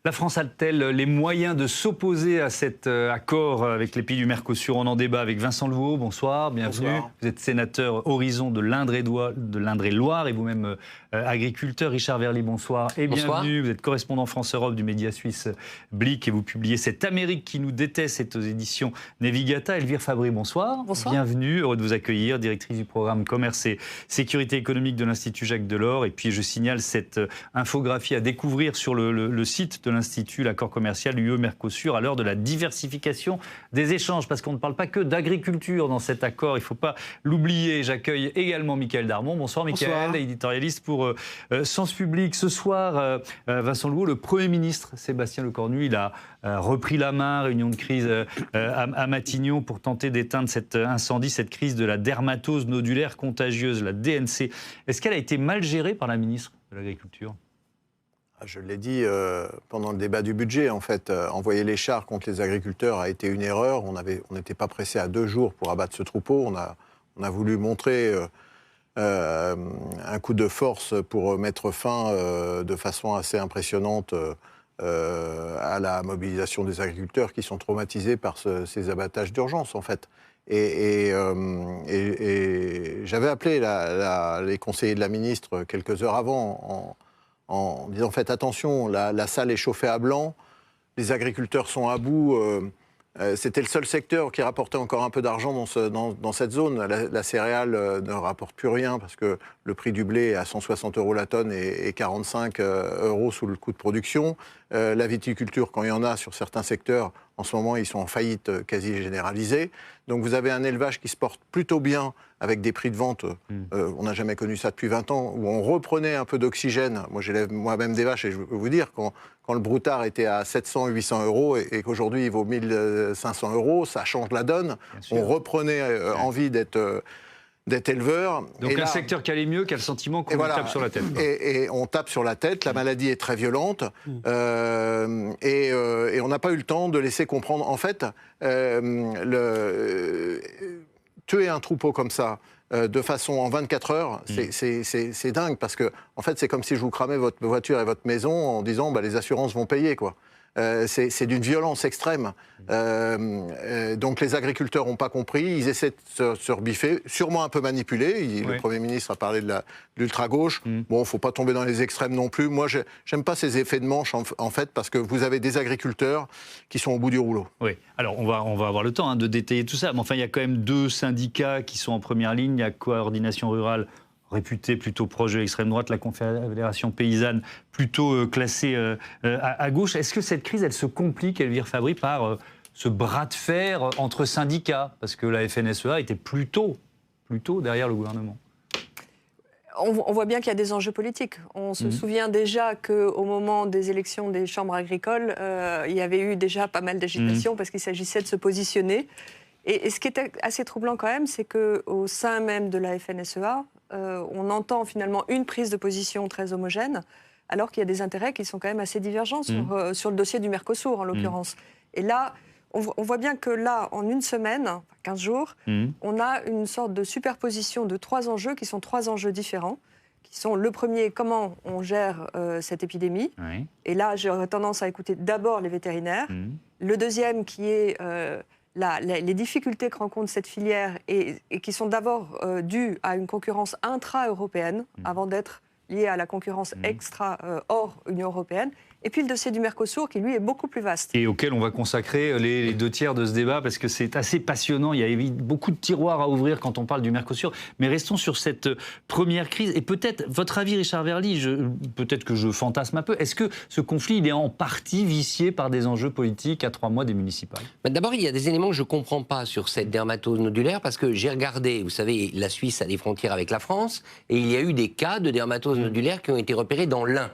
La France a-t-elle les moyens de s'opposer à cet accord avec les pays du Mercosur? On en débat avec Vincent Louveau. Bonsoir, bienvenue. Bonsoir. Vous êtes sénateur Horizon de l'Indre-et-Loire et vous-même agriculteur. Richard Verly, bonsoir et Bonsoir. bienvenue. Vous êtes correspondant France-Europe du média suisse Blick et vous publiez Cette Amérique qui nous déteste. C'est aux éditions Nevigata. Elvire Fabry, bonsoir. Bonsoir. Bienvenue, heureux de vous accueillir, directrice du programme Commerce et Sécurité économique de l'Institut Jacques Delors. Et puis je signale cette infographie à découvrir sur le site de l'Institut, l'accord commercial UE-Mercosur à l'heure de la diversification des échanges, parce qu'on ne parle pas que d'agriculture dans cet accord, il ne faut pas l'oublier. J'accueille également Michaël Darmon. Bonsoir Michaël, éditorialiste pour Sens Public. Ce soir, Vincent Louveau, le Premier ministre Sébastien Lecornu, il a repris la main, réunion de crise à Matignon pour tenter d'éteindre cet incendie, cette crise de la dermatose nodulaire contagieuse, la DNC. Est-ce qu'elle a été mal gérée par la ministre de l'Agriculture ? Je l'ai dit pendant le débat du budget, en fait, envoyer les chars contre les agriculteurs a été une erreur. On n'était pas pressé à 2 jours pour abattre ce troupeau. On a voulu montrer un coup de force pour mettre fin de façon assez impressionnante à la mobilisation des agriculteurs qui sont traumatisés par ces abattages d'urgence, en fait. Et j'avais appelé les conseillers de la ministre quelques heures avant en disant faites attention, la salle est chauffée à blanc, les agriculteurs sont à bout. C'était le seul secteur qui rapportait encore un peu d'argent dans cette zone. La céréale ne rapporte plus rien parce que le prix du blé est à 160 € la tonne et 45 € sous le coût de production. La viticulture, quand il y en a sur certains secteurs, en ce moment, ils sont en faillite quasi généralisée. Donc vous avez un élevage qui se porte plutôt bien avec des prix de vente, on n'a jamais connu ça depuis 20 ans, où on reprenait un peu d'oxygène. Moi, j'élève moi-même des vaches et je peux vous dire, quand le broutard était à 700, 800 € et qu'aujourd'hui il vaut 1500 €, ça change la donne. On reprenait envie d'être éleveur. Donc et un là, secteur qui allait mieux, qui a le sentiment qu'on lui tape sur la tête. Et on tape sur la tête, la maladie est très violente, et on n'a pas eu le temps de laisser comprendre. En fait, tuer un troupeau comme ça, de façon en 24 heures, c'est dingue, parce que en fait, c'est comme si je vous cramais votre voiture et votre maison en disant les assurances vont payer, quoi. C'est d'une violence extrême. Donc les agriculteurs n'ont pas compris, ils essaient de se rebiffer, sûrement un peu manipulés. Le Premier ministre a parlé de l'ultra-gauche. Bon, il ne faut pas tomber dans les extrêmes non plus. Moi, je n'aime pas ces effets de manche, en fait, parce que vous avez des agriculteurs qui sont au bout du rouleau. Oui, alors on va avoir le temps de détailler tout ça. Mais enfin, il y a quand même 2 syndicats qui sont en première ligne. Il y a Coordination Rurale, réputée plutôt proche de l'extrême droite, la Confédération Paysanne, plutôt classée à gauche. Est-ce que cette crise, elle se complique, Elvire Fabry, par ce bras de fer entre syndicats? Parce que la FNSEA était plutôt derrière le gouvernement. On voit bien qu'il y a des enjeux politiques. On se souvient déjà qu'au moment des élections des chambres agricoles, il y avait eu déjà pas mal d'agitation parce qu'il s'agissait de se positionner. Et ce qui est assez troublant quand même, c'est qu'au sein même de la FNSEA, on entend finalement une prise de position très homogène, alors qu'il y a des intérêts qui sont quand même assez divergents sur le dossier du Mercosur, en l'occurrence. Et là, on voit bien que là, en une semaine, 15 jours, on a une sorte de superposition de 3 enjeux qui sont 3 enjeux différents, qui sont le premier, comment on gère cette épidémie. Oui. Et là, j'aurais tendance à écouter d'abord les vétérinaires. Le deuxième, qui est les difficultés que rencontre cette filière et qui sont d'abord dues à une concurrence intra-européenne, avant d'être liées à la concurrence hors Union européenne. Et puis le dossier du Mercosur, qui lui est beaucoup plus vaste. Et auquel on va consacrer les 2 tiers de ce débat, parce que c'est assez passionnant. Il y a beaucoup de tiroirs à ouvrir quand on parle du Mercosur. Mais restons sur cette première crise. Et peut-être, votre avis, Richard Verly, peut-être que je fantasme un peu, est-ce que ce conflit, il est en partie vicié par des enjeux politiques à 3 mois des municipales? D'abord, il y a des éléments que je ne comprends pas sur cette dermatose nodulaire, parce que j'ai regardé, vous savez, la Suisse a des frontières avec la France, et il y a eu des cas de dermatose nodulaire qui ont été repérés dans l'Ain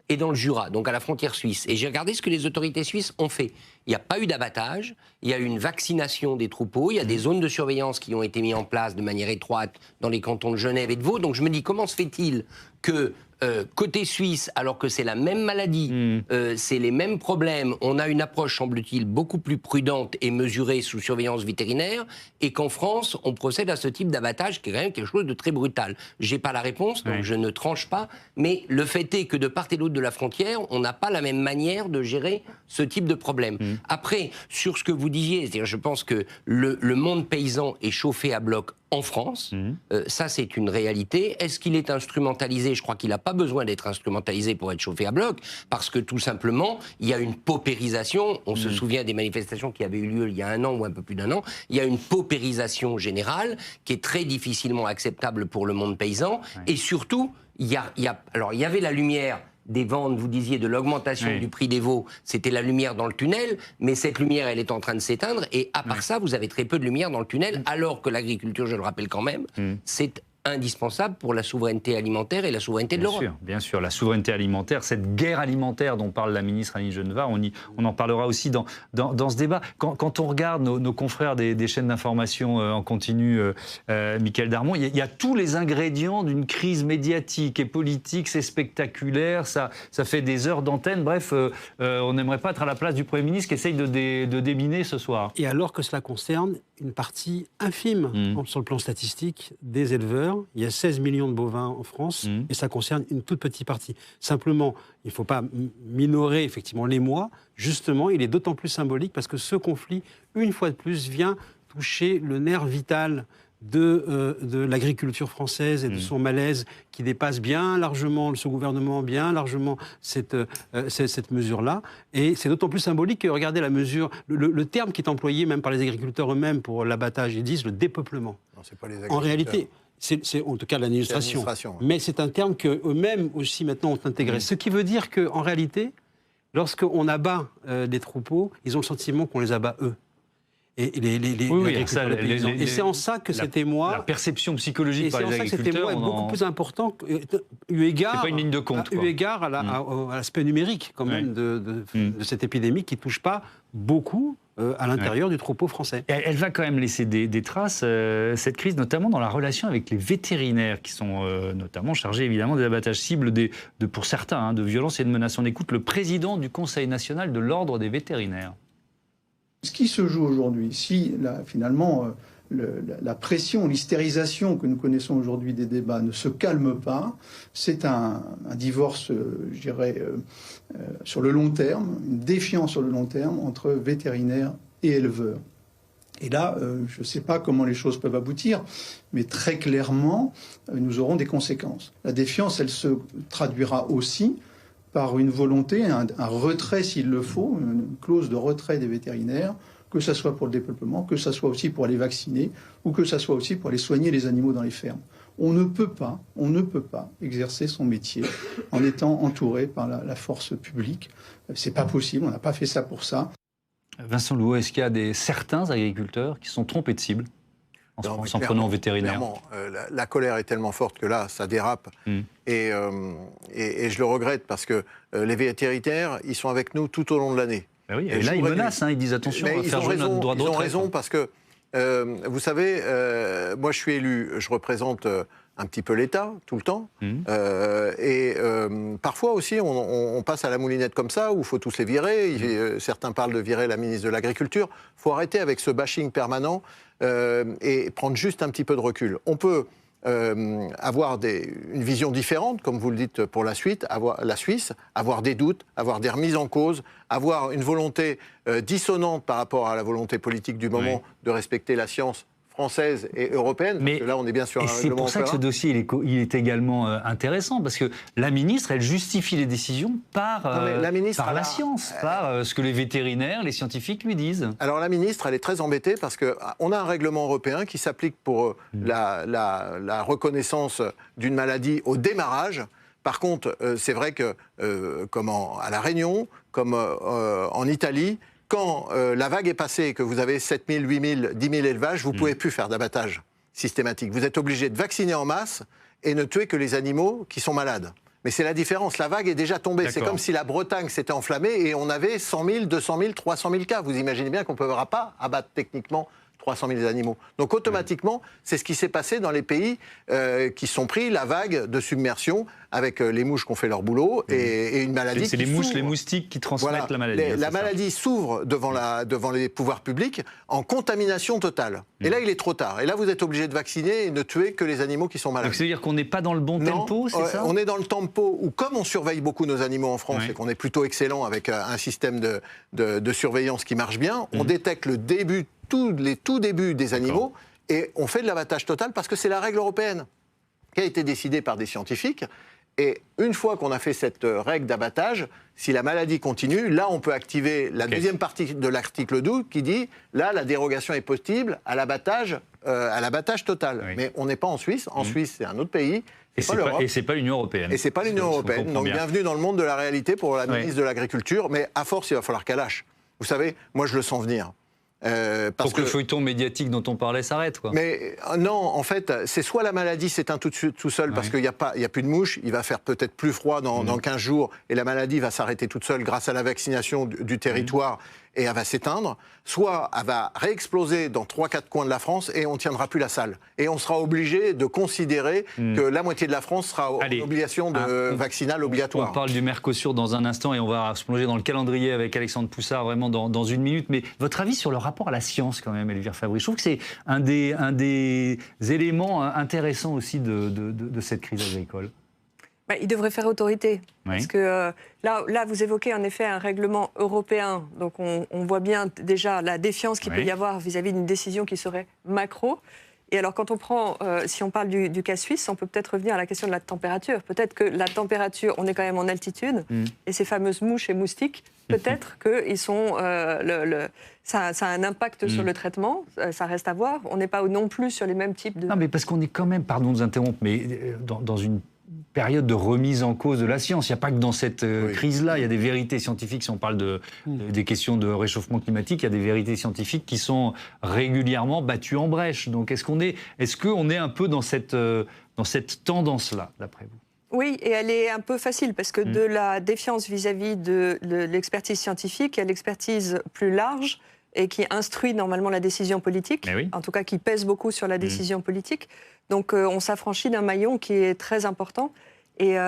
et dans le Jura, donc à la frontière suisse. Et j'ai regardé ce que les autorités suisses ont fait. Il n'y a pas eu d'abattage, il y a eu une vaccination des troupeaux, il y a des zones de surveillance qui ont été mises en place de manière étroite dans les cantons de Genève et de Vaud. Donc je me dis, comment se fait-il que côté suisse, alors que c'est la même maladie, c'est les mêmes problèmes, on a une approche, semble-t-il, beaucoup plus prudente et mesurée sous surveillance vétérinaire, et qu'en France, on procède à ce type d'abattage qui est quand même quelque chose de très brutal. J'ai pas la réponse, donc je ne tranche pas, mais le fait est que de part et d'autre de la frontière, on n'a pas la même manière de gérer ce type de problème. Après, sur ce que vous disiez, c'est-à-dire, je pense que le monde paysan est chauffé à bloc en France, ça c'est une réalité. Est-ce qu'il est instrumentalisé? Je crois qu'il n'a pas besoin d'être instrumentalisé pour être chauffé à bloc, parce que tout simplement, il y a une paupérisation, on se souvient des manifestations qui avaient eu lieu il y a 1 an ou un peu plus d'1 an, il y a une paupérisation générale qui est très difficilement acceptable pour le monde paysan, et surtout, alors il y avait la lumière des ventes, vous disiez, de l'augmentation du prix des veaux, c'était la lumière dans le tunnel, mais cette lumière, elle est en train de s'éteindre, et à part ça, vous avez très peu de lumière dans le tunnel, alors que l'agriculture, je le rappelle quand même, c'est indispensable pour la souveraineté alimentaire et la souveraineté de l'Europe. Bien sûr, la souveraineté alimentaire, cette guerre alimentaire dont parle la ministre Annie Genevard, on en parlera aussi dans ce débat. Quand on regarde nos confrères des chaînes d'information en continu, Michaël Darmon, il y a tous les ingrédients d'une crise médiatique et politique, c'est spectaculaire, ça fait des heures d'antenne, bref, on n'aimerait pas être à la place du Premier ministre qui essaye de déminer ce soir. Et alors que cela concerne une partie infime sur le plan statistique des éleveurs. Il y a 16 millions de bovins en France et ça concerne une toute petite partie. Simplement, il ne faut pas minorer effectivement les mois. Justement, il est d'autant plus symbolique parce que ce conflit, une fois de plus, vient toucher le nerf vital de l'agriculture française et de son malaise qui dépasse bien largement ce gouvernement, bien largement cette mesure-là. Et c'est d'autant plus symbolique que, regardez la mesure, le terme qui est employé même par les agriculteurs eux-mêmes pour l'abattage, ils disent le dépeuplement. Non, c'est pas les agriculteurs. En réalité, c'est en tout cas l'administration. Mais c'est un terme qu'eux-mêmes aussi maintenant ont intégré. Ce qui veut dire qu'en réalité, lorsqu'on abat des troupeaux, ils ont le sentiment qu'on les abat eux. Et et c'est en ça que cet émoi... La perception psychologique par les agriculteurs... Et c'est en ça que cet émoi est beaucoup plus important, eu égard... C'est pas une ligne de compte, eu égard à l'aspect numérique, quand même, de cette épidémie qui ne touche pas beaucoup à l'intérieur du troupeau français. Elle va quand même laisser des traces, cette crise, notamment dans la relation avec les vétérinaires, qui sont notamment chargés, évidemment, des abattages cibles, pour certains, de violences et de menaces. On écoute le président du Conseil national de l'Ordre des vétérinaires. Ce qui se joue aujourd'hui, si finalement la pression, l'hystérisation que nous connaissons aujourd'hui des débats ne se calme pas, c'est un divorce, je dirais, sur le long terme, une défiance sur le long terme entre vétérinaires et éleveurs. Et là, je ne sais pas comment les choses peuvent aboutir, mais très clairement, nous aurons des conséquences. La défiance, elle se traduira aussi par une volonté, un retrait s'il le faut, une clause de retrait des vétérinaires, que ce soit pour le dépeuplement, que ce soit aussi pour aller vacciner, ou que ce soit aussi pour aller soigner les animaux dans les fermes. On ne peut pas exercer son métier en étant entouré par la force publique. C'est pas possible, on n'a pas fait ça pour ça. Vincent Louot, est-ce qu'il y a certains agriculteurs qui sont trompés de cible en s'en prenant aux vétérinaires? Clairement, la colère est tellement forte que là, ça dérape. Et je le regrette parce que les vétérinaires, ils sont avec nous tout au long de l'année. Ben oui, et là, ils menacent, ils disent attention, on va faire jouer notre droit de retraite. Ils ont raison parce que, vous savez, moi je suis élu, je représente un petit peu l'État tout le temps. Parfois aussi, on passe à la moulinette comme ça, où il faut tous les virer. Certains parlent de virer la ministre de l'Agriculture. Il faut arrêter avec ce bashing permanent et prendre juste un petit peu de recul. On peut avoir une vision différente, comme vous le dites pour la Suisse, avoir des doutes, avoir des remises en cause, avoir une volonté dissonante par rapport à la volonté politique du moment de respecter la science française et européenne, parce que là on est bien sûr un règlement européen. C'est pour ça que ce dossier il est également intéressant, parce que la ministre, elle justifie les décisions par la science, par ce que les vétérinaires, les scientifiques lui disent. Alors la ministre, elle est très embêtée parce qu'on a un règlement européen qui s'applique pour la reconnaissance d'une maladie au démarrage. Par contre, c'est vrai que, comme à La Réunion, comme en Italie, quand la vague est passée et que vous avez 7 000, 8 000, 10 000 élevages, vous ne pouvez plus faire d'abattage systématique. Vous êtes obligé de vacciner en masse et ne tuer que les animaux qui sont malades. Mais c'est la différence, la vague est déjà tombée. C'est comme si la Bretagne s'était enflammée et on avait 100 000, 200 000, 300 000 cas. Vous imaginez bien qu'on ne pourra pas abattre techniquement 300 000 animaux. Donc automatiquement, c'est ce qui s'est passé dans les pays qui sont pris la vague de submersion avec les mouches qui ont fait leur boulot et une maladie. C'est les mouches, les moustiques qui transmettent la maladie. La maladie s'ouvre devant les pouvoirs publics en contamination totale. Et là, il est trop tard. Et là, vous êtes obligé de vacciner et ne tuer que les animaux qui sont malades. Donc, ça veut dire qu'on n'est pas dans le bon tempo, c'est ça ? On est dans le tempo où, comme on surveille beaucoup nos animaux en France et qu'on est plutôt excellent avec un système de surveillance qui marche bien, on détecte les tout débuts des animaux et on fait de l'abattage total parce que c'est la règle européenne qui a été décidée par des scientifiques. Et une fois qu'on a fait cette règle d'abattage, si la maladie continue, là, on peut activer la deuxième partie de l'article 12 qui dit, là, la dérogation est possible à l'abattage total. Oui. Mais on n'est pas en Suisse. En Suisse, c'est un autre pays. Et c'est pas l'Union européenne. Et c'est pas l'Union européenne. Donc, bienvenue dans le monde de la réalité pour la ministre de l'Agriculture. Mais à force, il va falloir qu'elle lâche. Vous savez, moi, je le sens venir. Pour que le feuilleton médiatique dont on parlait s'arrête, quoi. Mais non, en fait, c'est soit la maladie s'éteint tout seul parce qu'il n'y a plus de mouches, il va faire peut-être plus froid dans 15 jours et la maladie va s'arrêter toute seule grâce à la vaccination du territoire et elle va s'éteindre, soit elle va réexploser dans 3-4 coins de la France et on ne tiendra plus la salle. Et on sera obligé de considérer que la moitié de la France sera en obligation vaccinale obligatoire. On parle du Mercosur dans un instant et on va se plonger dans le calendrier avec Alexandre Poussard vraiment dans une minute. Mais votre avis sur le rapport à la science quand même, Elvire Fabry? Je trouve que c'est un des éléments intéressants aussi de cette crise agricole. Il devrait faire autorité. Parce que là, vous évoquez en effet un règlement européen. Donc on voit bien déjà la défiance qu'il peut y avoir vis-à-vis d'une décision qui serait macro. Et alors quand on prend, si on parle du cas suisse, on peut peut-être revenir à la question de la température. Peut-être que la température, on est quand même en altitude, et ces fameuses mouches et moustiques, peut-être qu'ils sont... ça a un impact sur le traitement, ça reste à voir. On n'est pas non plus sur les mêmes types de... Non, mais parce qu'on est quand même, pardon de vous interrompre, mais dans une période de remise en cause de la science. Il n'y a pas que dans cette crise-là, il y a des vérités scientifiques. Si on parle des questions de réchauffement climatique, il y a des vérités scientifiques qui sont régulièrement battues en brèche. Donc est-ce qu'on est un peu dans cette tendance-là, d'après vous ? Oui, et elle est un peu facile, parce que de la défiance vis-à-vis de l'expertise scientifique, il y a l'expertise plus large et qui instruit normalement la décision politique, en tout cas qui pèse beaucoup sur la décision politique. Donc on s'affranchit d'un maillon qui est très important et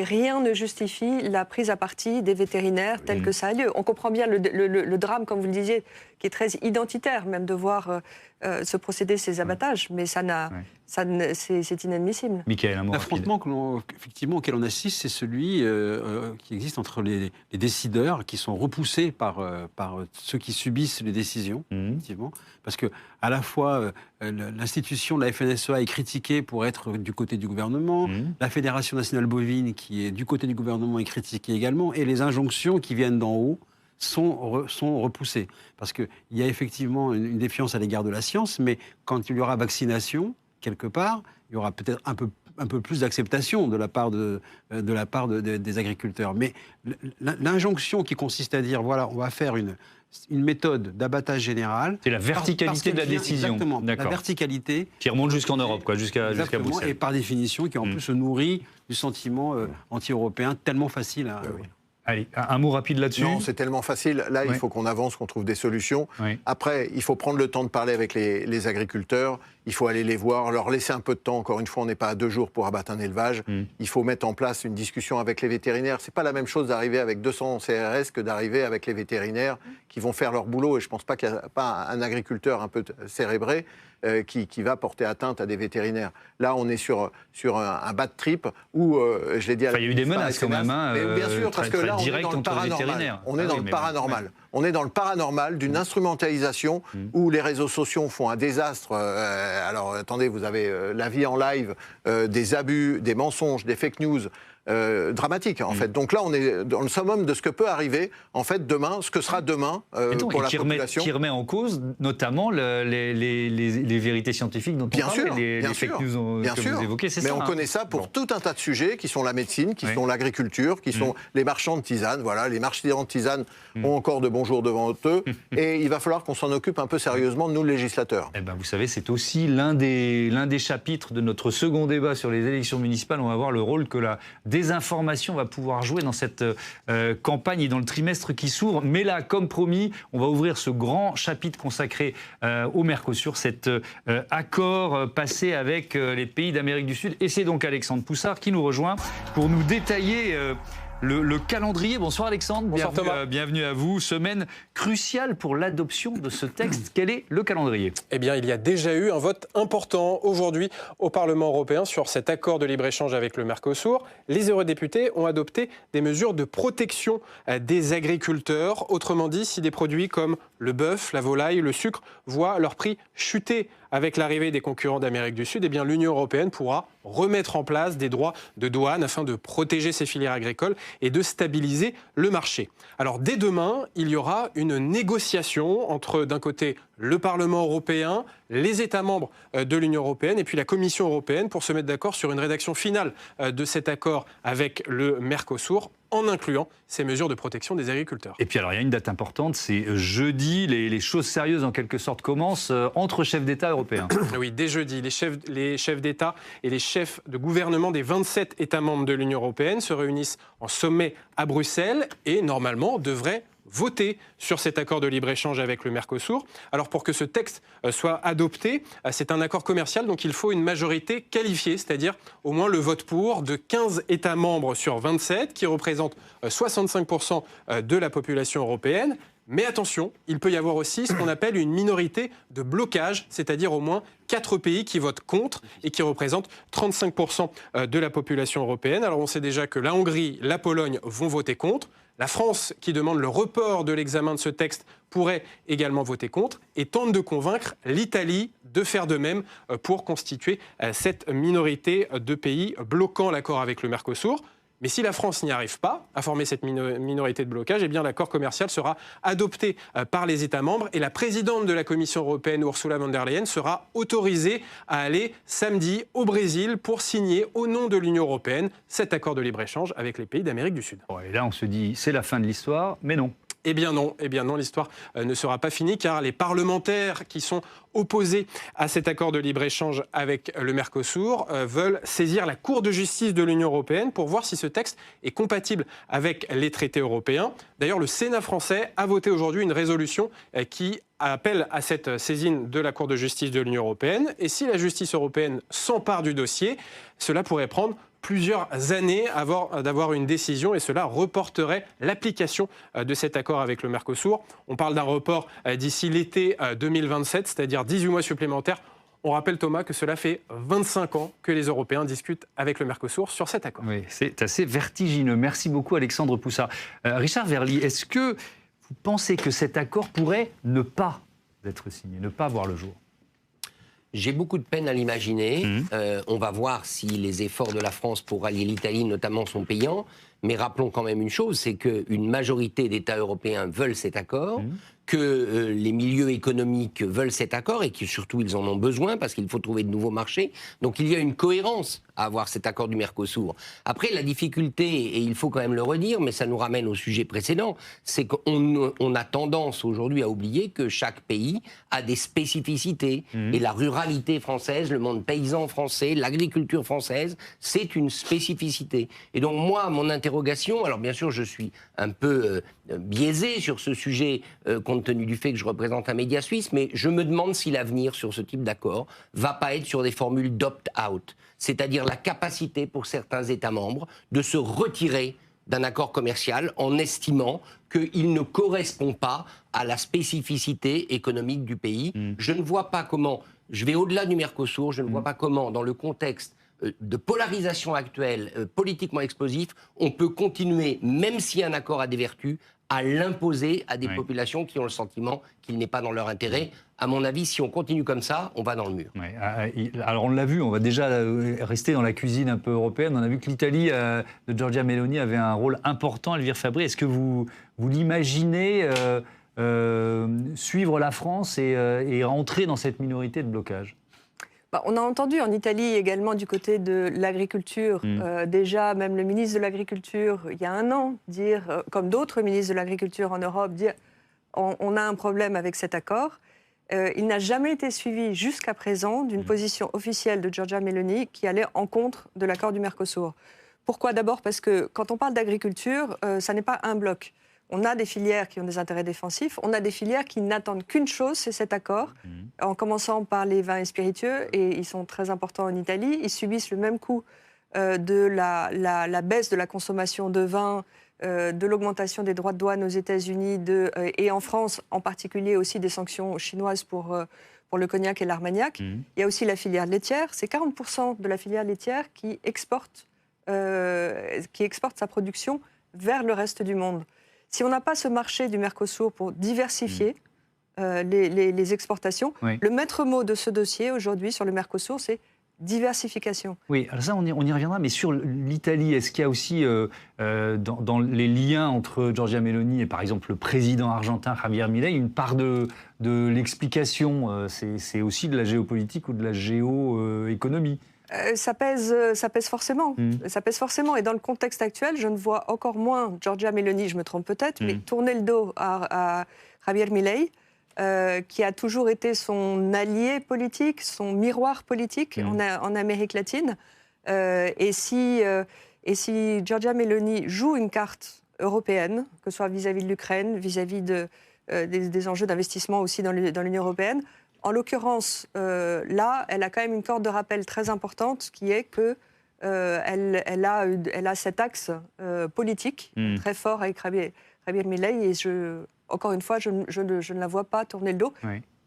rien ne justifie la prise à partie des vétérinaires tel que ça a lieu. On comprend bien le drame, comme vous le disiez, qui est très identitaire même de voir se procéder ces abattages, mais c'est inadmissible. Michael, un mot L'affrontement effectivement auquel on assiste, c'est celui qui existe entre les décideurs qui sont repoussés par ceux qui subissent les décisions, effectivement, parce que à la fois l'institution de la FNSEA est critiquée pour être du côté du gouvernement, la Fédération nationale bovine qui est du côté du gouvernement est critiquée également, et les injonctions qui viennent d'en haut sont repoussées. Parce qu'il y a effectivement une défiance à l'égard de la science, mais quand il y aura vaccination, quelque part, il y aura peut-être un peu plus d'acceptation de la part des agriculteurs. Mais l'injonction qui consiste à dire, voilà, on va faire une méthode d'abattage général... C'est la verticalité de la décision. Exactement, la verticalité... Qui remonte jusqu'en Europe, jusqu'à Bruxelles. Et par définition, qui en plus se nourrit du sentiment anti-européen tellement facile à... Allez, un mot rapide là-dessus. Non, c'est tellement facile. Là, il faut qu'on avance, qu'on trouve des solutions. Après, il faut prendre le temps de parler avec les agriculteurs. Il faut aller les voir, leur laisser un peu de temps. Encore une fois, on n'est pas à 2 jours pour abattre un élevage. Il faut mettre en place une discussion avec les vétérinaires. C'est pas la même chose d'arriver avec 200 CRS que d'arriver avec les vétérinaires qui vont faire leur boulot. Et je pense pas qu'il n'y a pas un agriculteur un peu cérébré qui va porter atteinte à des vétérinaires. Là, on est sur un bad trip où, je l'ai dit à la... Il y a eu des menaces quand même. Bien sûr, parce que là, on est dans le paranormal. On est dans le paranormal. On est dans le paranormal d'une instrumentalisation où les réseaux sociaux font un désastre. Alors, attendez, vous avez la vie en live, des abus, des mensonges, des fake news. Dramatique en fait. Donc là, on est dans le summum de ce que peut arriver en fait demain, ce que sera demain pour la population. Qui remet en cause notamment les vérités scientifiques dont on parle, les fake news que vous évoquez, c'est ça. Mais on connaît ça pour tout un tas de sujets qui sont la médecine, qui sont l'agriculture, qui sont les marchands de tisane. Voilà, les marchands de tisane ont encore de bons jours devant eux et il va falloir qu'on s'en occupe un peu sérieusement, nous, législateurs. Eh ben, vous savez, c'est aussi l'un des chapitres de notre second débat sur les élections municipales. On va voir le rôle que la désinformation va pouvoir jouer dans cette campagne et dans le trimestre qui s'ouvre. Mais là, comme promis, on va ouvrir ce grand chapitre consacré au Mercosur, cet accord passé avec les pays d'Amérique du Sud. Et c'est donc Alexandre Poussard qui nous rejoint pour nous détailler le calendrier. Bonsoir Alexandre, Bonsoir Thomas. Bienvenue à vous. Semaine cruciale pour l'adoption de ce texte. Quel est le calendrier ? Eh bien, il y a déjà eu un vote important aujourd'hui au Parlement européen sur cet accord de libre-échange avec le Mercosur. Les eurodéputés ont adopté des mesures de protection des agriculteurs. Autrement dit, si des produits comme le bœuf, la volaille, le sucre voient leur prix chuter avec l'arrivée des concurrents d'Amérique du Sud, eh bien l'Union européenne pourra remettre en place des droits de douane afin de protéger ses filières agricoles et de stabiliser le marché. Alors dès demain, il y aura une négociation entre d'un côté le Parlement européen, les États membres de l'Union européenne et puis la Commission européenne pour se mettre d'accord sur une rédaction finale de cet accord avec le Mercosur, en incluant ces mesures de protection des agriculteurs. Et puis alors il y a une date importante, c'est jeudi, les choses sérieuses en quelque sorte commencent entre chefs d'État européens. Oui, dès jeudi, les chefs d'État et les chefs de gouvernement des 27 États membres de l'Union européenne se réunissent en sommet à Bruxelles et normalement devraient voter sur cet accord de libre-échange avec le Mercosur. Alors pour que ce texte soit adopté, c'est un accord commercial, donc il faut une majorité qualifiée, c'est-à-dire au moins le vote pour de 15 États membres sur 27, qui représentent 65% de la population européenne. Mais attention, il peut y avoir aussi ce qu'on appelle une minorité de blocage, c'est-à-dire au moins 4 pays qui votent contre et qui représentent 35% de la population européenne. Alors on sait déjà que la Hongrie, la Pologne vont voter contre. La France, qui demande le report de l'examen de ce texte, pourrait également voter contre et tente de convaincre l'Italie de faire de même pour constituer cette minorité de pays bloquant l'accord avec le Mercosur. Mais si la France n'y arrive pas à former cette minorité de blocage, eh bien l'accord commercial sera adopté par les États membres et la présidente de la Commission européenne, Ursula von der Leyen, sera autorisée à aller samedi au Brésil pour signer au nom de l'Union européenne cet accord de libre-échange avec les pays d'Amérique du Sud. Et là on se dit c'est la fin de l'histoire, mais non. Eh bien non, l'histoire ne sera pas finie car les parlementaires qui sont opposés à cet accord de libre-échange avec le Mercosur veulent saisir la Cour de justice de l'Union européenne pour voir si ce texte est compatible avec les traités européens. D'ailleurs, le Sénat français a voté aujourd'hui une résolution qui appelle à cette saisine de la Cour de justice de l'Union européenne. Et si la justice européenne s'empare du dossier, cela pourrait prendre plusieurs années avant d'avoir une décision et cela reporterait l'application de cet accord avec le Mercosur. On parle d'un report d'ici l'été 2027, c'est-à-dire 18 mois supplémentaires. On rappelle, Thomas, que cela fait 25 ans que les Européens discutent avec le Mercosur sur cet accord. Oui, c'est assez vertigineux. Merci beaucoup, Alexandre Poussard. Richard Verly, est-ce que vous pensez que cet accord pourrait ne pas être signé, ne pas voir le jour ? J'ai beaucoup de peine à l'imaginer. On va voir si les efforts de la France pour rallier l'Italie, notamment, sont payants. Mais rappelons quand même une chose, c'est qu'une majorité d'États européens veulent cet accord, que les milieux économiques veulent cet accord et que surtout ils en ont besoin parce qu'il faut trouver de nouveaux marchés. Donc il y a une cohérence à avoir cet accord du Mercosur. Après, la difficulté, et il faut quand même le redire, mais ça nous ramène au sujet précédent, c'est qu'on a tendance aujourd'hui à oublier que chaque pays a des spécificités. Et la ruralité française, le monde paysan français, l'agriculture française, c'est une spécificité. Et donc moi, mon interrogation, alors bien sûr je suis un peu biaisé sur ce sujet compte tenu du fait que je représente un média suisse, mais je me demande si l'avenir sur ce type d'accord va pas être sur des formules d'opt-out, c'est-à-dire la capacité pour certains États membres de se retirer d'un accord commercial en estimant qu'il ne correspond pas à la spécificité économique du pays. Je ne vois pas comment, je vais au-delà du Mercosur, je ne vois pas comment, dans le contexte de polarisation actuelle, politiquement explosif, on peut continuer, même si un accord a des vertus, à l'imposer à des populations qui ont le sentiment qu'il n'est pas dans leur intérêt. À mon avis, si on continue comme ça, on va dans le mur. Alors on l'a vu, on va déjà rester dans la cuisine un peu européenne. On a vu que l'Italie de Giorgia Meloni avait un rôle important, Elvire Fabry. Est-ce que vous l'imaginez suivre la France et rentrer dans cette minorité de blocage ? On a entendu en Italie également du côté de l'agriculture, déjà même le ministre de l'Agriculture, il y a un an, dire, comme d'autres ministres de l'Agriculture en Europe, dire on a un problème avec cet accord. Il n'a jamais été suivi jusqu'à présent d'une position officielle de Giorgia Meloni qui allait en contre de l'accord du Mercosur. Pourquoi? D'abord parce que quand on parle d'agriculture, ça n'est pas un bloc. On a des filières qui ont des intérêts défensifs, on a des filières qui n'attendent qu'une chose, c'est cet accord, en commençant par les vins et spiritueux, et ils sont très importants en Italie. Ils subissent le même coût de la baisse de la consommation de vin, de l'augmentation des droits de douane aux États-Unis et en France, en particulier aussi des sanctions chinoises pour le cognac et l'armagnac. Il y a aussi la filière laitière. C'est 40% de la filière laitière qui exporte sa production vers le reste du monde. Si on n'a pas ce marché du Mercosur pour diversifier les exportations, le maître mot de ce dossier aujourd'hui sur le Mercosur, c'est diversification. Oui, alors ça, on y reviendra, mais sur l'Italie, est-ce qu'il y a aussi, dans les liens entre Giorgia Meloni et, par exemple, le président argentin Javier Milei, une part de l'explication? C'est aussi de la géopolitique ou de la géoéconomie? Ça pèse forcément. Ça pèse forcément. Et dans le contexte actuel, je ne vois encore moins Giorgia Meloni, je me trompe peut-être, mais tourner le dos à Javier Milei, qui a toujours été son allié politique, son miroir politique en Amérique latine. Et si Giorgia Meloni joue une carte européenne, que ce soit vis-à-vis de l'Ukraine, vis-à-vis des enjeux d'investissement aussi dans l'Union européenne, en l'occurrence, là, elle a quand même une corde de rappel très importante, qui est que elle a cet axe politique très fort avec Javier Milei, et encore une fois, je ne la vois pas tourner le dos,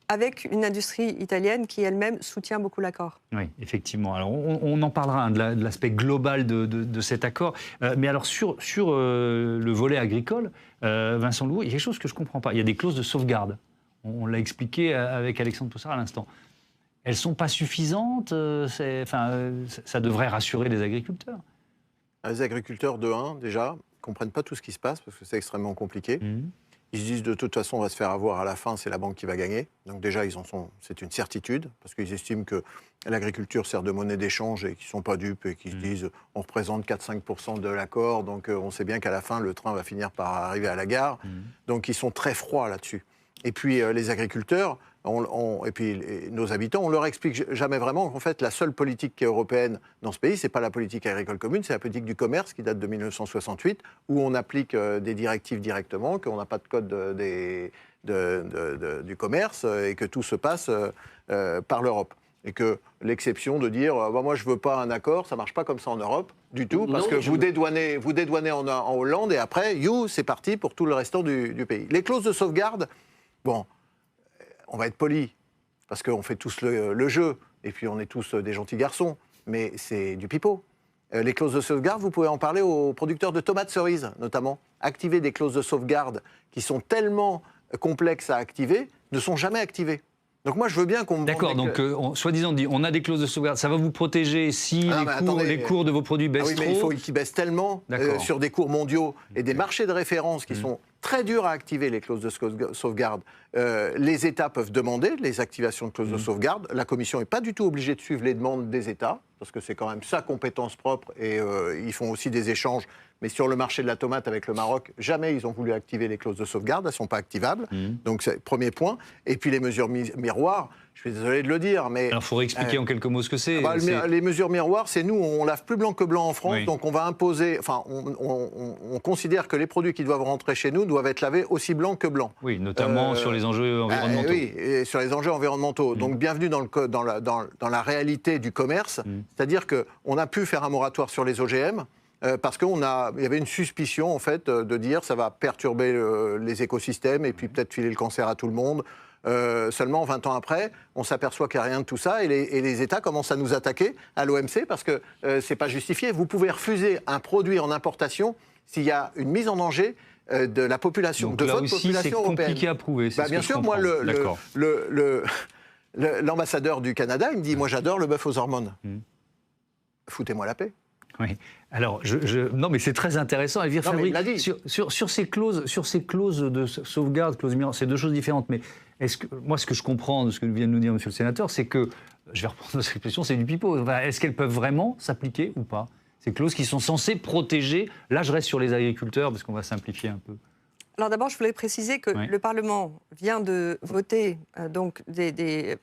avec une industrie italienne qui elle-même soutient beaucoup l'accord. Oui, effectivement. Alors, on en parlera de l'aspect global de cet accord. Mais alors, sur le volet agricole, Vincent Louveau, il y a quelque chose que je ne comprends pas. Il y a des clauses de sauvegarde. On l'a expliqué avec Alexandre Poussard à l'instant. Elles ne sont pas suffisantes, ça devrait rassurer les agriculteurs. Les agriculteurs, déjà, ne comprennent pas tout ce qui se passe, parce que c'est extrêmement compliqué. Ils se disent, de toute façon, on va se faire avoir à la fin, c'est la banque qui va gagner. Donc déjà, c'est une certitude, parce qu'ils estiment que l'agriculture sert de monnaie d'échange et qu'ils ne sont pas dupes et qu'ils se disent, on représente 4-5% de l'accord, donc on sait bien qu'à la fin, le train va finir par arriver à la gare. Donc ils sont très froids là-dessus. Et puis les agriculteurs, et puis nos habitants, on leur explique jamais vraiment qu'en fait la seule politique qui est européenne dans ce pays, c'est pas la politique agricole commune, c'est la politique du commerce qui date de 1968, où on applique des directives directement, qu'on n'a pas de code du commerce et que tout se passe par l'Europe. Et que l'exception de dire moi je veux pas un accord, ça marche pas comme ça en Europe du tout, parce que vous dédouanez en Hollande et après, c'est parti pour tout le restant du pays. Les clauses de sauvegarde, bon, on va être poli, parce qu'on fait tous le jeu, et puis on est tous des gentils garçons, mais c'est du pipeau. Les clauses de sauvegarde, vous pouvez en parler aux producteurs de tomates cerises, notamment. Activer des clauses de sauvegarde qui sont tellement complexes à activer, ne sont jamais activées. Donc moi, je veux bien qu'on... D'accord, donc soi-disant dit, on a des clauses de sauvegarde, ça va vous protéger si les cours de vos produits baissent trop. Oui, mais il faut qu'ils baissent tellement sur des cours mondiaux et des marchés de référence qui sont très durs à activer, les clauses de sauvegarde. Les États peuvent demander les activations de clauses de sauvegarde. La Commission n'est pas du tout obligée de suivre les demandes des États, parce que c'est quand même sa compétence propre, et ils font aussi des échanges. Mais sur le marché de la tomate avec le Maroc, jamais ils ont voulu activer les clauses de sauvegarde, elles ne sont pas activables. Donc c'est le premier point. Et puis les mesures miroirs, je suis désolé de le dire, mais... Alors il faudrait expliquer en quelques mots ce que c'est. Les mesures miroirs, c'est nous, on lave plus blanc que blanc en France, donc on va imposer... Enfin, on considère que les produits qui doivent rentrer chez nous doivent être lavés aussi blanc que blanc. Oui, notamment sur les enjeux environnementaux. Oui, et sur les enjeux environnementaux. Donc bienvenue dans la réalité du commerce, c'est-à-dire qu'on a pu faire un moratoire sur les OGM, parce qu'il y avait une suspicion, en fait, de dire ça va perturber les écosystèmes et puis peut-être filer le cancer à tout le monde. Seulement 20 ans après, on s'aperçoit qu'il n'y a rien de tout ça et les États commencent à nous attaquer à l'OMC parce que c'est pas justifié. Vous pouvez refuser un produit en importation s'il y a une mise en danger de la population, donc de là votre aussi, population européenne. C'est compliqué à prouver. Bien sûr, moi, l'ambassadeur du Canada, il me dit, moi j'adore le bœuf aux hormones. Foutez-moi la paix. Oui. Alors, non, mais c'est très intéressant. Elvire Fabry, sur ces clauses de sauvegarde, clauses miroirs, c'est deux choses différentes. Mais moi, ce que je comprends de ce que vient de nous dire Monsieur le Sénateur, c'est que, je vais reprendre votre expression, c'est du pipeau. Est-ce qu'elles peuvent vraiment s'appliquer ou pas? Ces clauses qui sont censées protéger. Là, je reste sur les agriculteurs parce qu'on va simplifier un peu. Alors d'abord, je voulais préciser que le Parlement vient de voter donc c'est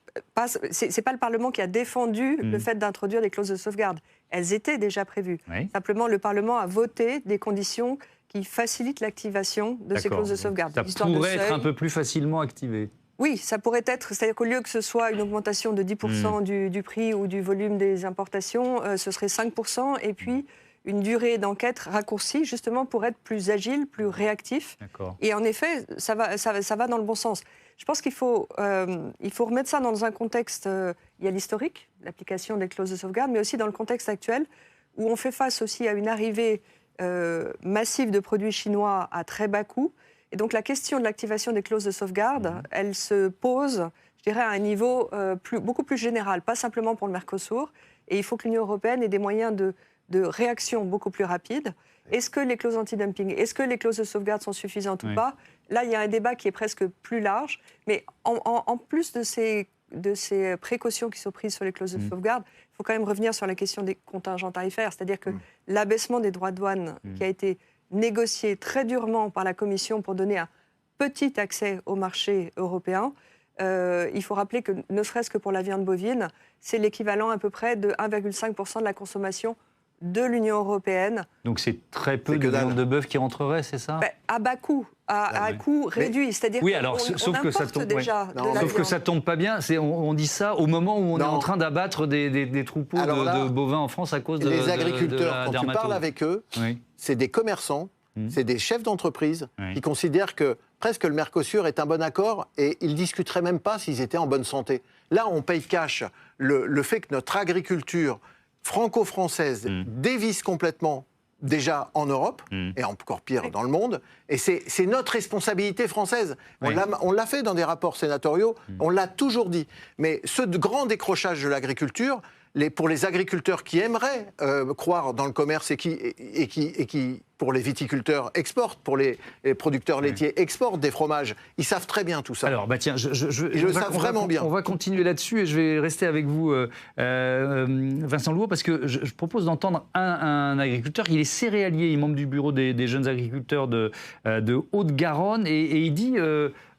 pas le Parlement qui a défendu le fait d'introduire des clauses de sauvegarde. Elles étaient déjà prévues. Oui. Simplement, le Parlement a voté des conditions qui facilitent l'activation de ces clauses de sauvegarde. Ça pourrait être un peu plus facilement activé. Oui, ça pourrait être, c'est-à-dire qu'au lieu que ce soit une augmentation de 10% du prix ou du volume des importations, ce serait 5%, et puis une durée d'enquête raccourcie, justement pour être plus agile, plus réactif. Et en effet, ça va dans le bon sens. Je pense qu'il faut remettre ça dans un contexte, il y a l'historique, l'application des clauses de sauvegarde, mais aussi dans le contexte actuel, où on fait face aussi à une arrivée massive de produits chinois à très bas coût. Et donc la question de l'activation des clauses de sauvegarde, elle se pose, je dirais, à un niveau beaucoup plus général, pas simplement pour le Mercosur. Et il faut que l'Union européenne ait des moyens de réaction beaucoup plus rapides. Est-ce que les clauses anti-dumping, est-ce que les clauses de sauvegarde sont suffisantes ou pas? Là, il y a un débat qui est presque plus large. Mais en plus de ces précautions qui sont prises sur les clauses de sauvegarde, il faut quand même revenir sur la question des contingents tarifaires. C'est-à-dire que l'abaissement des droits de douane qui a été négocié très durement par la Commission pour donner un petit accès au marché européen, il faut rappeler que, ne serait-ce que pour la viande bovine, c'est l'équivalent à peu près de 1,5% de la consommation de l'Union européenne. Donc c'est très peu de viande de bœuf qui rentrerait, c'est ça? À bas coût, à coût réduit. C'est-à-dire sauf que ça tombe déjà sauf que ça tombe pas bien. On dit ça au moment où on est en train d'abattre des troupeaux de bovins en France à cause de les agriculteurs, quand tu parles avec eux, c'est des commerçants, c'est des chefs d'entreprise qui considèrent que presque le Mercosur est un bon accord et ils ne discuteraient même pas s'ils étaient en bonne santé. Là, on paye cash le fait que notre agriculture franco-française dévisse complètement déjà en Europe, et encore pire dans le monde, et c'est notre responsabilité française. On l'a fait dans des rapports sénatoriaux, on l'a toujours dit. Mais ce grand décrochage de l'agriculture, pour les agriculteurs qui aimeraient croire dans le commerce et qui, pour les viticulteurs, exportent, pour les producteurs laitiers, exportent des fromages, ils savent très bien tout ça. Alors, tiens, ils le savent vraiment bien. On va continuer là-dessus et je vais rester avec vous, Vincent Louot, parce que je propose d'entendre un agriculteur. Il est céréalier, il est membre du bureau des jeunes agriculteurs de Haute-Garonne et il dit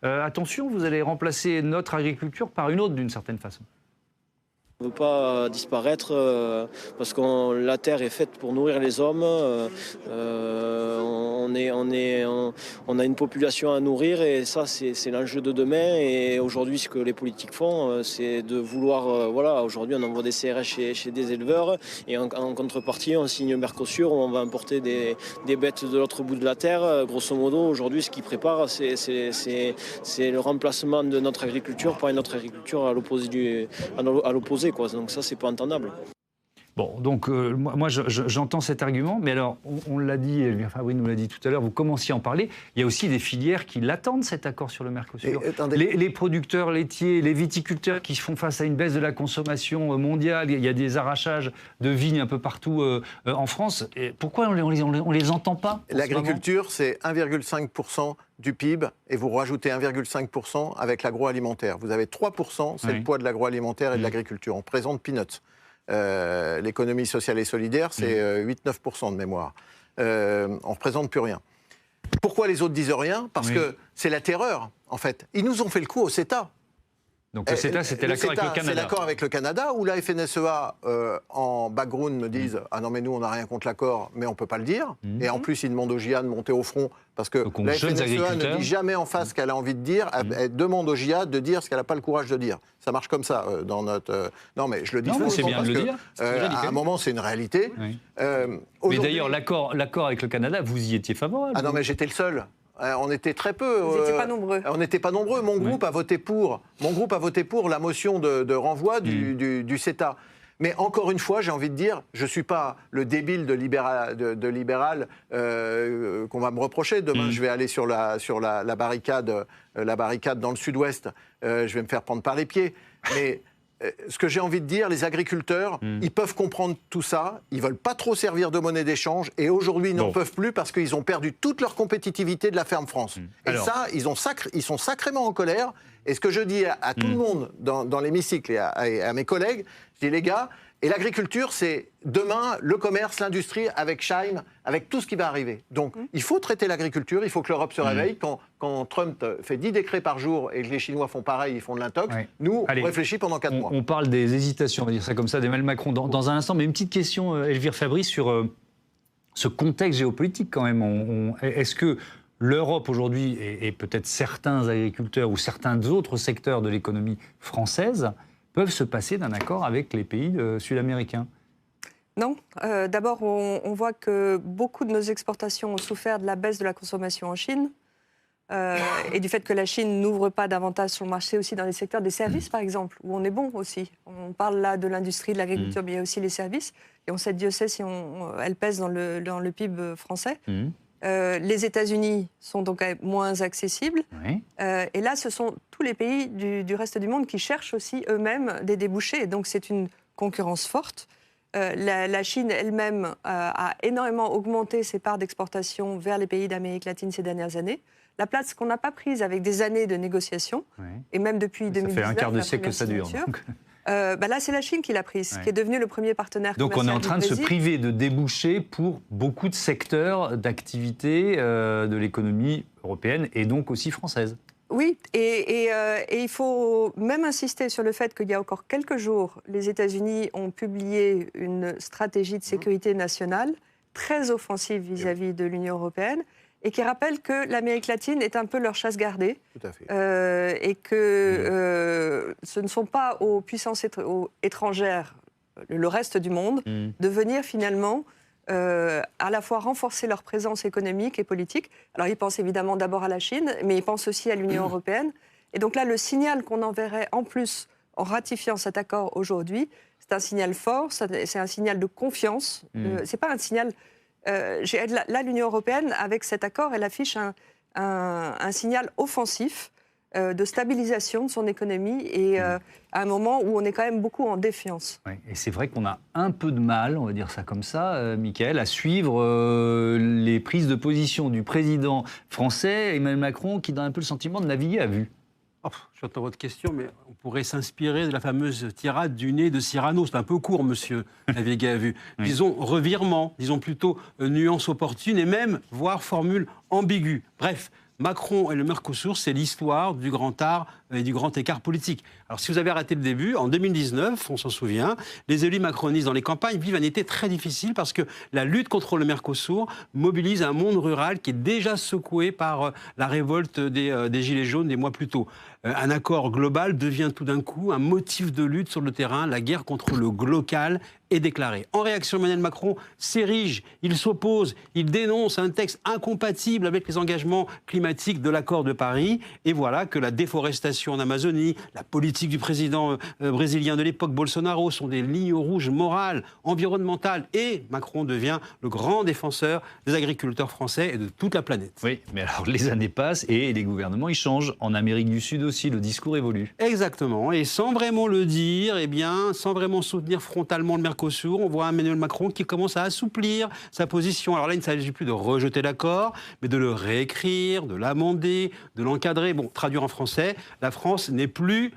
attention, vous allez remplacer notre agriculture par une autre d'une certaine façon. On ne veut pas disparaître parce que la terre est faite pour nourrir les hommes. On a une population à nourrir et ça, c'est l'enjeu de demain. Et aujourd'hui, ce que les politiques font, c'est de vouloir... aujourd'hui, on envoie des CRS chez des éleveurs et en contrepartie, on signe le Mercosur où on va importer des bêtes de l'autre bout de la terre. Grosso modo, aujourd'hui, ce qu'ils préparent, c'est le remplacement de notre agriculture par une autre agriculture à l'opposé. Donc ça, c'est pas entendable. Bon, donc moi j'entends cet argument, mais alors on l'a dit, Fabrice nous l'a dit tout à l'heure, vous commenciez à en parler, il y a aussi des filières qui l'attendent cet accord sur le Mercosur. Les producteurs laitiers, les viticulteurs qui font face à une baisse de la consommation mondiale, il y a des arrachages de vignes un peu partout en France. Et pourquoi on les entend pas? L'agriculture, c'est 1,5% du PIB et vous rajoutez 1,5% avec l'agroalimentaire. Vous avez 3%, c'est le poids de l'agroalimentaire et de l'agriculture. On présente peanuts. L'économie sociale et solidaire, c'est 8-9% de mémoire. On ne représente plus rien. Pourquoi les autres disent rien? Parce que c'est la terreur, en fait. Ils nous ont fait le coup au CETA. Donc le CETA, c'était l'accord avec le Canada. C'est l'accord avec le Canada, où la FNSEA, en background, me disent « Ah non, mais nous, on n'a rien contre l'accord, mais on ne peut pas le dire. » Et en plus, ils demandent aux JA de monter au front, parce que la FNSEA ne dit jamais en face ce qu'elle a envie de dire. Elle demande aux JA de dire ce qu'elle n'a pas le courage de dire. Ça marche comme ça dans notre... Non, mais je le dis non, c'est bien de le dire. À un moment, c'est une réalité. Oui. Mais d'ailleurs, l'accord avec le Canada, vous y étiez favorable? Ah non, mais j'étais le seul. On était très peu. Vous n'étiez pas nombreux. On n'était pas nombreux. Mon groupe a voté pour la motion de renvoi du CETA. Mais encore une fois, j'ai envie de dire, je ne suis pas le débile de libéral qu'on va me reprocher. Demain, je vais aller sur la barricade dans le sud-ouest. Je vais me faire prendre par les pieds. Mais ce que j'ai envie de dire, les agriculteurs, ils peuvent comprendre tout ça. Ils ne veulent pas trop servir de monnaie d'échange. Et aujourd'hui, ils n'en peuvent plus parce qu'ils ont perdu toute leur compétitivité de la ferme France. Et ça, ils sont sacrément en colère. Et ce que je dis à tout le monde dans l'hémicycle et à mes collègues, je dis les gars, Et l'agriculture, c'est demain le commerce, l'industrie, avec Schein, avec tout ce qui va arriver. Donc, il faut traiter l'agriculture, il faut que l'Europe se réveille. Quand Trump fait 10 décrets par jour et que les Chinois font pareil, ils font de l'intox, nous, on réfléchit pendant 4 mois. On parle des hésitations, on va dire ça comme ça, d'Emmanuel Macron dans un instant. Mais une petite question, Elvire Fabrice, sur ce contexte géopolitique quand même. Est-ce que l'Europe aujourd'hui, et peut-être certains agriculteurs ou certains autres secteurs de l'économie française, peuvent se passer d'un accord avec les pays sud-américains? Non. D'abord, on voit que beaucoup de nos exportations ont souffert de la baisse de la consommation en Chine et du fait que la Chine n'ouvre pas davantage sur le marché aussi dans les secteurs des services, par exemple, où on est bon aussi. On parle là de l'industrie, de l'agriculture, mais il y a aussi les services. Et on sait, Dieu sait si elles pèsent dans le PIB français. Les États-Unis sont donc moins accessibles. Oui. Et là, ce sont tous les pays du reste du monde qui cherchent aussi eux-mêmes des débouchés. Et donc, c'est une concurrence forte. La Chine elle-même a énormément augmenté ses parts d'exportation vers les pays d'Amérique latine ces dernières années. La place qu'on n'a pas prise avec des années de négociations, et même depuis 2019. Ça fait un quart de siècle que ça dure. Là, c'est la Chine qui l'a prise, qui est devenue le premier partenaire commercial. Donc on est en train de se priver de débouchés pour beaucoup de secteurs d'activité de l'économie européenne et donc aussi française. Oui, et il faut même insister sur le fait qu'il y a encore quelques jours, les États-Unis ont publié une stratégie de sécurité nationale très offensive vis-à-vis de l'Union européenne et qui rappelle que l'Amérique latine est un peu leur chasse gardée. Tout à fait. Et que ce ne sont pas aux puissances étrangères, le reste du monde, de venir finalement à la fois renforcer leur présence économique et politique. Alors ils pensent évidemment d'abord à la Chine, mais ils pensent aussi à l'Union européenne. Et donc là, le signal qu'on enverrait en plus en ratifiant cet accord aujourd'hui, c'est un signal fort, c'est un signal de confiance. C'est pas un signal... là, l'Union européenne, avec cet accord, elle affiche un signal offensif de stabilisation de son économie et à un moment où on est quand même beaucoup en défiance. Oui, et c'est vrai qu'on a un peu de mal, on va dire ça comme ça, Mickaël, à suivre les prises de position du président français, Emmanuel Macron, qui donne un peu le sentiment de naviguer à vue. J'entends votre question, mais on pourrait s'inspirer de la fameuse tirade du nez de Cyrano. C'est un peu court, monsieur naviguer à vue. Disons revirement, disons plutôt nuance opportune et même, voire formule ambiguë. Bref, Macron et le Mercosur, c'est l'histoire du grand art et du grand écart politique. Alors, si vous avez raté le début, en 2019, on s'en souvient, les élus macronistes dans les campagnes vivent un été très difficile parce que la lutte contre le Mercosur mobilise un monde rural qui est déjà secoué par la révolte des Gilets jaunes des mois plus tôt. Un accord global devient tout d'un coup un motif de lutte sur le terrain. La guerre contre le local est déclarée. En réaction, Emmanuel Macron s'érige, il s'oppose, il dénonce un texte incompatible avec les engagements climatiques de l'accord de Paris. Et voilà que la déforestation en Amazonie, la politique du président brésilien de l'époque, Bolsonaro, sont des lignes rouges morales, environnementales. Et Macron devient le grand défenseur des agriculteurs français et de toute la planète. Oui, mais alors les années passent et les gouvernements ils changent. En Amérique du Sud aussi, le discours évolue. Exactement. Et sans vraiment le dire, eh bien, sans vraiment soutenir frontalement le Mercosur, on voit Emmanuel Macron qui commence à assouplir sa position. Alors là, il ne s'agit plus de rejeter l'accord, mais de le réécrire, de l'amender, de l'encadrer. Bon, traduire en français, la France n'est plus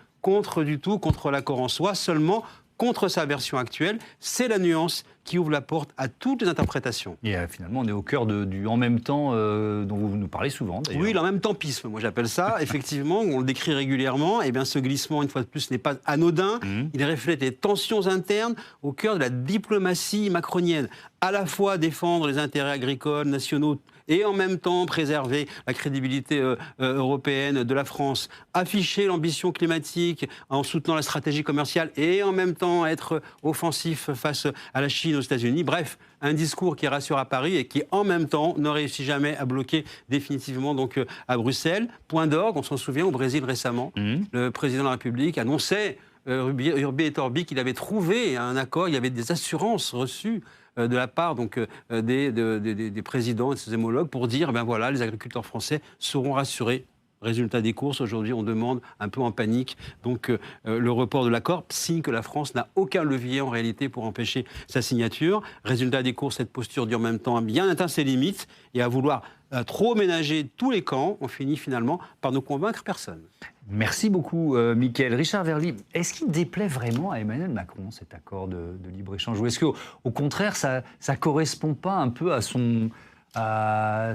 du tout contre l'accord en soi, seulement contre sa version actuelle. C'est la nuance qui ouvre la porte à toutes les interprétations. Et finalement, on est au cœur du en même temps dont vous nous parlez souvent, d'ailleurs. Oui, l'en même tempisme, moi j'appelle ça. Effectivement, on le décrit régulièrement. Eh bien, ce glissement, une fois de plus, n'est pas anodin. Il reflète les tensions internes au cœur de la diplomatie macronienne. À la fois défendre les intérêts agricoles nationaux et en même temps préserver la crédibilité européenne de la France, afficher l'ambition climatique en soutenant la stratégie commerciale et en même temps être offensif face à la Chine, aux États-Unis. Bref, un discours qui rassure à Paris et qui en même temps ne réussit jamais à bloquer définitivement donc, à Bruxelles. Point d'orgue, on s'en souvient, au Brésil récemment, le président de la République annonçait Urbi et Orbi qu'il avait trouvé un accord, il y avait des assurances reçues de la part donc, des présidents et de ses homologues pour dire ben voilà, les agriculteurs français seront rassurés Résultat des courses, aujourd'hui, on demande un peu en panique donc le report de l'accord, signe que la France n'a aucun levier en réalité pour empêcher sa signature. Résultat des courses, cette posture dure en même temps à bien atteindre ses limites et à vouloir trop ménager tous les camps, on finit finalement par ne convaincre personne. Merci beaucoup, Mickaël. Richard Verly, est-ce qu'il déplaît vraiment à Emmanuel Macron, cet accord de libre-échange? Ou est-ce qu'au contraire, ça ne correspond pas un peu à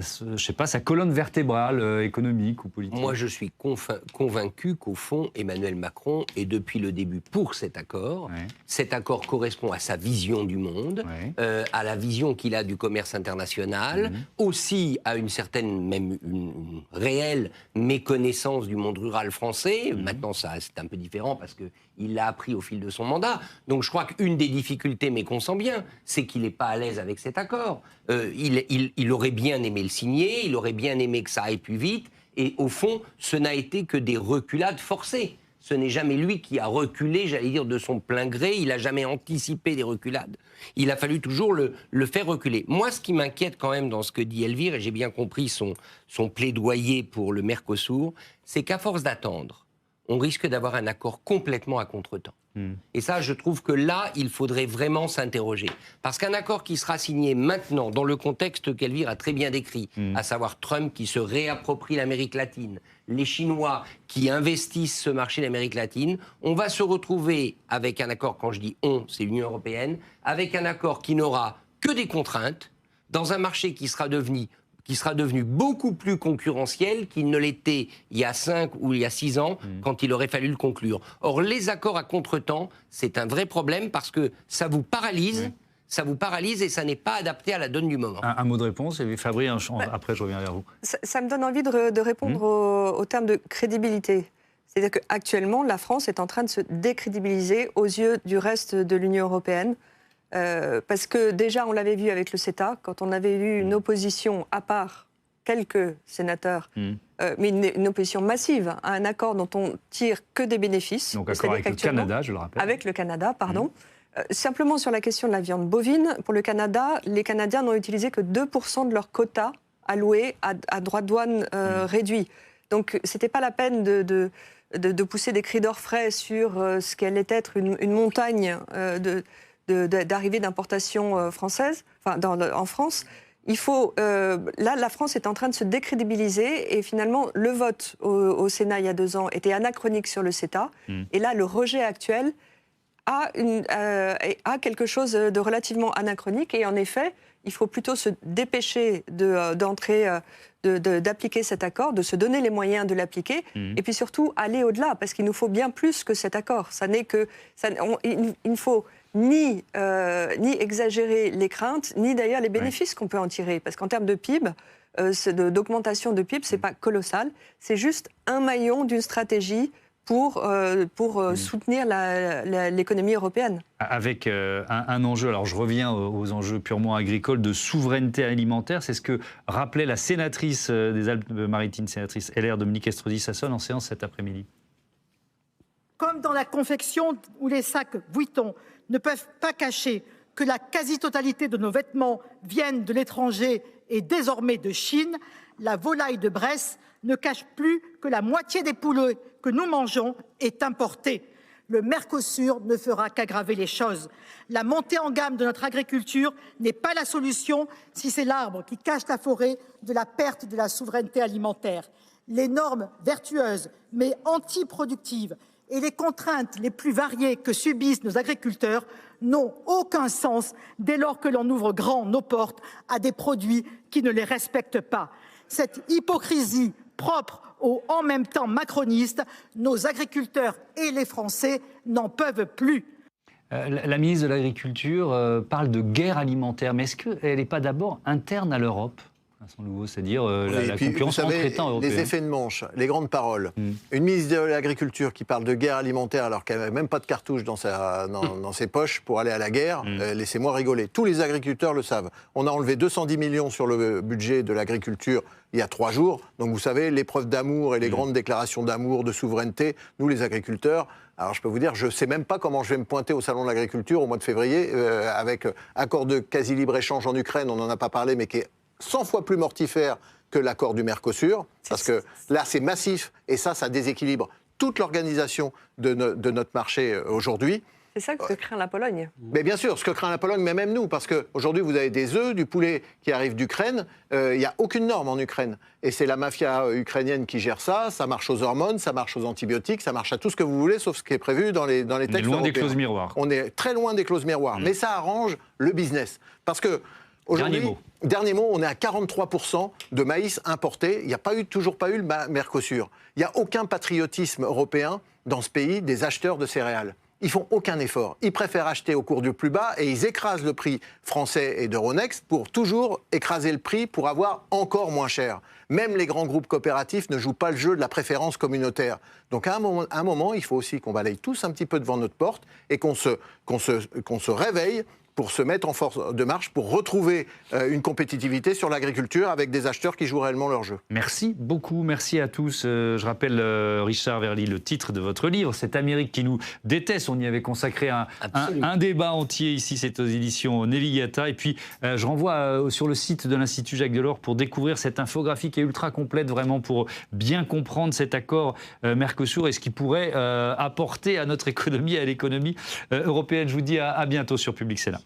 sa colonne vertébrale économique ou politique? Moi, je suis convaincu qu'au fond, Emmanuel Macron est depuis le début pour cet accord. Ouais. Cet accord correspond à sa vision du monde, ouais. À la vision qu'il a du commerce international, aussi à une certaine, même une réelle méconnaissance du monde rural français. Maintenant, ça, c'est un peu différent parce qu'il l'a appris au fil de son mandat. Donc, je crois qu'une des difficultés, mais qu'on sent bien, c'est qu'il n'est pas à l'aise avec cet accord. Il aurait bien aimé le signer, il aurait bien aimé que ça aille plus vite, et au fond, ce n'a été que des reculades forcées. Ce n'est jamais lui qui a reculé, j'allais dire, de son plein gré, il n'a jamais anticipé des reculades. Il a fallu toujours le faire reculer. Moi, ce qui m'inquiète quand même dans ce que dit Elvire, et j'ai bien compris son plaidoyer pour le Mercosur, c'est qu'à force d'attendre, on risque d'avoir un accord complètement à contretemps. Et ça, je trouve que là, il faudrait vraiment s'interroger. Parce qu'un accord qui sera signé maintenant, dans le contexte qu'Elvire a très bien décrit, à savoir Trump qui se réapproprie l'Amérique latine, les Chinois qui investissent ce marché d'Amérique latine, on va se retrouver avec un accord, quand je dis on, c'est l'Union européenne, avec un accord qui n'aura que des contraintes, dans un marché qui sera devenu beaucoup plus concurrentiel qu'il ne l'était il y a 5 ou il y a 6 ans, quand il aurait fallu le conclure. Or, les accords à contretemps, c'est un vrai problème parce que ça vous paralyse, et ça n'est pas adapté à la donne du moment. Un mot de réponse, et Fabry, après je reviens vers vous. Ça me donne envie de répondre au terme de crédibilité. C'est-à-dire qu'actuellement, la France est en train de se décrédibiliser aux yeux du reste de l'Union européenne. Parce que déjà, on l'avait vu avec le CETA, quand on avait eu une opposition, à part quelques sénateurs, mais une opposition massive à un accord dont on tire que des bénéfices. Donc accord avec le Canada, je le rappelle. Avec le Canada, pardon. Simplement sur la question de la viande bovine, pour le Canada, les Canadiens n'ont utilisé que 2% de leur quota alloué à droit de douane réduit. Donc ce n'était pas la peine de pousser des cris d'orfraie sur ce qu'allait être une montagne d'arrivée d'importation française, en France. Il faut, là, la France est en train de se décrédibiliser et finalement, le vote au Sénat il y a 2 ans était anachronique sur le CETA. Et là, le rejet actuel a quelque chose de relativement anachronique. Et en effet, il faut plutôt se dépêcher d'appliquer cet accord, de se donner les moyens de l'appliquer, et puis surtout aller au-delà, parce qu'il nous faut bien plus que cet accord. Il ne faut ni exagérer les craintes, ni d'ailleurs les bénéfices qu'on peut en tirer. Parce qu'en termes de PIB, d'augmentation de PIB, ce n'est pas colossal. C'est juste un maillon d'une stratégie pour soutenir l'économie européenne. Avec un enjeu, alors je reviens aux enjeux purement agricoles, de souveraineté alimentaire. C'est ce que rappelait la sénatrice des Alpes-Maritimes, sénatrice LR, Dominique Estrosi-Sassone, en séance cet après-midi. Comme dans la confection où les sacs Vuitton ne peuvent pas cacher que la quasi-totalité de nos vêtements viennent de l'étranger et désormais de Chine, la volaille de Bresse ne cache plus que la moitié des poulets que nous mangeons est importée. Le Mercosur ne fera qu'aggraver les choses. La montée en gamme de notre agriculture n'est pas la solution si c'est l'arbre qui cache la forêt de la perte de la souveraineté alimentaire. Les normes vertueuses mais antiproductives et les contraintes les plus variées que subissent nos agriculteurs n'ont aucun sens dès lors que l'on ouvre grand nos portes à des produits qui ne les respectent pas. Cette hypocrisie propre au « en même temps » macroniste, nos agriculteurs et les Français n'en peuvent plus. La ministre de l'Agriculture parle de guerre alimentaire, mais est-ce qu'elle n'est pas d'abord interne à l'Europe ? C'est-à-dire la concurrence entre États européens. Les effets de manche, les grandes paroles. Une ministre de l'Agriculture qui parle de guerre alimentaire alors qu'elle n'avait même pas de cartouche dans ses poches pour aller à la guerre, laissez-moi rigoler. Tous les agriculteurs le savent. On a enlevé 210 millions sur le budget de l'agriculture il y a 3 jours. Donc vous savez, les preuves d'amour et les grandes déclarations d'amour, de souveraineté, nous les agriculteurs, alors je peux vous dire, je ne sais même pas comment je vais me pointer au Salon de l'Agriculture au mois de février, avec accord de quasi-libre-échange en Ukraine, on n'en a pas parlé, mais qui est 100 fois plus mortifère que l'accord du Mercosur, parce que là, c'est massif, et ça déséquilibre toute l'organisation de notre marché aujourd'hui. C'est ça que craint la Pologne. Mais bien sûr, ce que craint la Pologne, mais même nous, parce qu'aujourd'hui, vous avez des œufs, du poulet qui arrive d'Ukraine. Il n'y a aucune norme en Ukraine. Et c'est la mafia ukrainienne qui gère ça. Ça marche aux hormones, ça marche aux antibiotiques, ça marche à tout ce que vous voulez, sauf ce qui est prévu dans les textes européens. On est loin des clauses miroirs. On est très loin des clauses miroirs. Mais ça arrange le business. Parce que aujourd'hui, dernier mot, on est à 43% de maïs importé. Il n'y a toujours pas eu le Mercosur. Il n'y a aucun patriotisme européen dans ce pays des acheteurs de céréales. Ils font aucun effort. Ils préfèrent acheter au cours du plus bas et ils écrasent le prix français et d'Euronext pour toujours écraser le prix pour avoir encore moins cher. Même les grands groupes coopératifs ne jouent pas le jeu de la préférence communautaire. Donc à un moment, il faut aussi qu'on balaye tous un petit peu devant notre porte et qu'on se réveille pour se mettre en force de marche, pour retrouver une compétitivité sur l'agriculture avec des acheteurs qui jouent réellement leur jeu. Merci beaucoup, merci à tous. Je rappelle, Richard Verly, le titre de votre livre, Cette Amérique qui nous déteste. On y avait consacré un débat entier ici, c'est aux éditions Nevigata. Et puis, je renvoie sur le site de l'Institut Jacques Delors pour découvrir cette infographie qui est ultra complète, vraiment pour bien comprendre cet accord Mercosur et ce qu'il pourrait apporter à notre économie et à l'économie européenne. Je vous dis à bientôt sur Public Sénat.